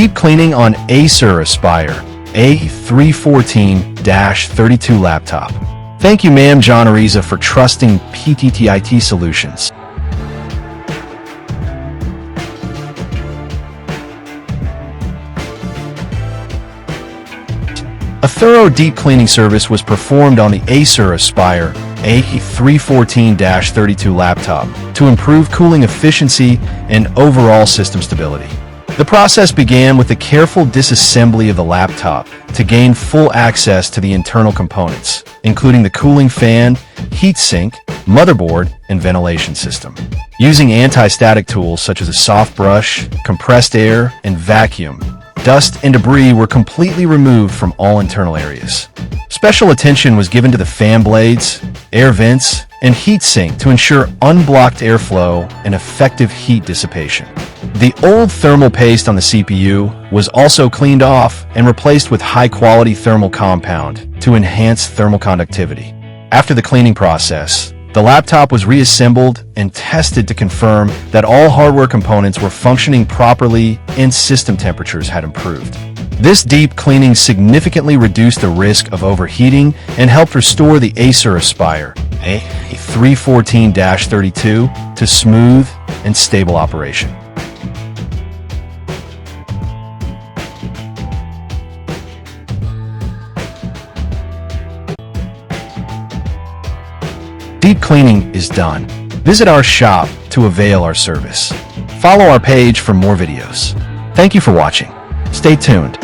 Deep cleaning on Acer Aspire A314-32 laptop. Thank you, ma'am John Ariza, for trusting PTTIT Solutions. A thorough deep cleaning service was performed on the Acer Aspire A314-32 laptop to improve cooling efficiency and overall system stability. The process began with the careful disassembly of the laptop to gain full access to the internal components, including the cooling fan, heatsink, motherboard, and ventilation system. Using anti-static tools such as a soft brush, compressed air, and vacuum, dust and debris were completely removed from all internal areas. Special attention was given to the fan blades, air vents, and heatsink to ensure unblocked airflow and effective heat dissipation. The old thermal paste on the CPU was also cleaned off and replaced with high-quality thermal compound to enhance thermal conductivity. After the cleaning process, the laptop was reassembled and tested to confirm that all hardware components were functioning properly and system temperatures had improved. This deep cleaning significantly reduced the risk of overheating and helped restore the Acer Aspire A314-32 to smooth and stable operation. Deep cleaning is done. Visit our shop to avail our service. Follow our page for more videos. Thank you for watching. Stay tuned.